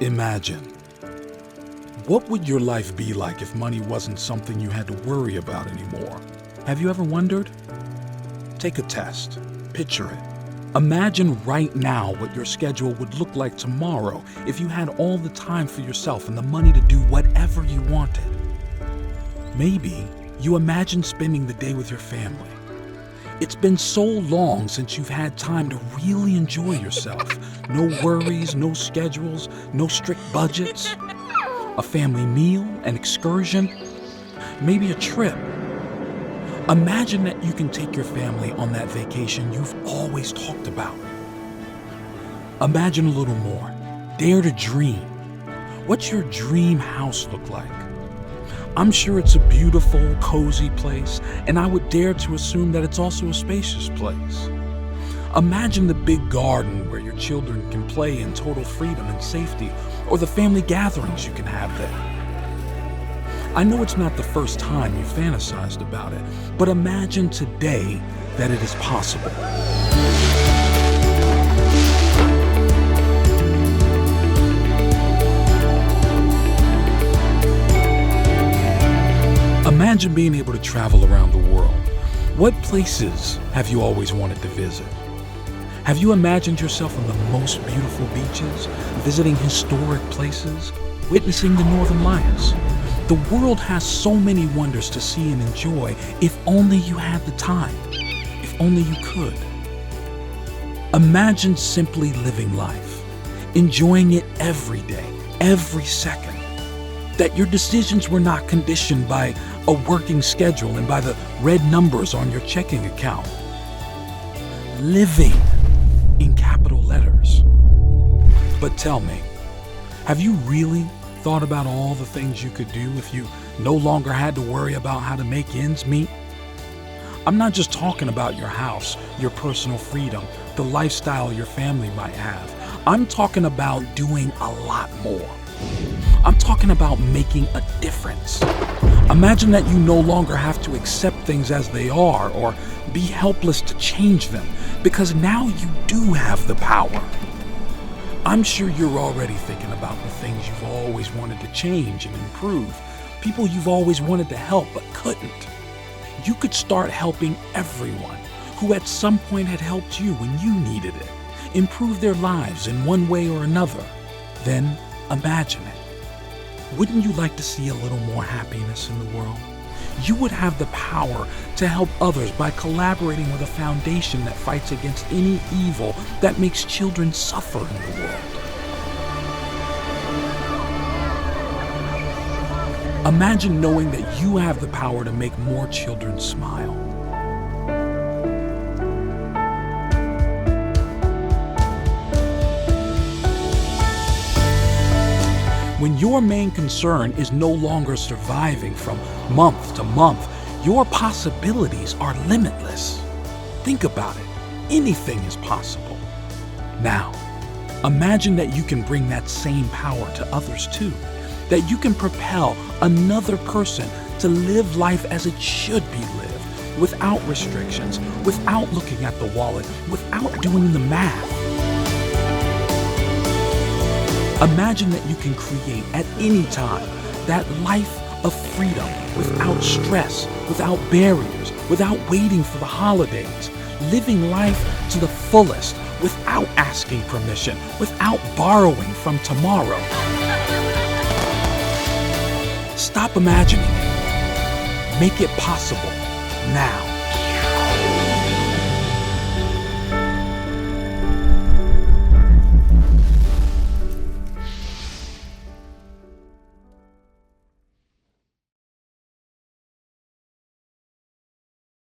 Imagine. What would your life be like if money wasn't something you had to worry about anymore? Have you ever wondered? Take a test. Picture it. Imagine right now what your schedule would look like tomorrow if you had all the time for yourself and the money to do whatever you wanted. Maybe you imagine spending the day with your family. It's been so long since you've had time to really enjoy yourself. No worries, no schedules, no strict budgets. A family meal, an excursion, maybe a trip. Imagine that you can take your family on that vacation you've always talked about. Imagine a little more. Dare to dream. What's your dream house look like? I'm sure it's a beautiful, cozy place, and I would dare to assume that it's also a spacious place. Imagine the big garden where your children can play in total freedom and safety, or the family gatherings you can have there. I know it's not the first time you fantasized about it, but imagine today that it is possible. Imagine being able to travel around the world. What places have you always wanted to visit? Have you imagined yourself on the most beautiful beaches, visiting historic places, witnessing the Northern Lights? The world has so many wonders to see and enjoy if only you had the time, if only you could. Imagine simply living life, enjoying it every day, every second. That your decisions were not conditioned by a working schedule and by the red numbers on your checking account. Living in capital letters. But tell me, have you really thought about all the things you could do if you no longer had to worry about how to make ends meet? I'm not just talking about your house, your personal freedom, the lifestyle your family might have. I'm talking about doing a lot more. I'm talking about making a difference. Imagine that you no longer have to accept things as they are or be helpless to change them, because now you do have the power. I'm sure you're already thinking about the things you've always wanted to change and improve, people you've always wanted to help but couldn't. You could start helping everyone who at some point had helped you when you needed it, improve their lives in one way or another. Then imagine it. Wouldn't you like to see a little more happiness in the world? You would have the power to help others by collaborating with a foundation that fights against any evil that makes children suffer in the world. Imagine knowing that you have the power to make more children smile. When your main concern is no longer surviving from month to month, your possibilities are limitless. Think about it. Anything is possible. Now, imagine that you can bring that same power to others too. That you can propel another person to live life as it should be lived, without restrictions, without looking at the wallet, without doing the math. Imagine that you can create at any time that life of freedom without stress, without barriers, without waiting for the holidays, living life to the fullest without asking permission, without borrowing from tomorrow. Stop imagining it. Make it possible now.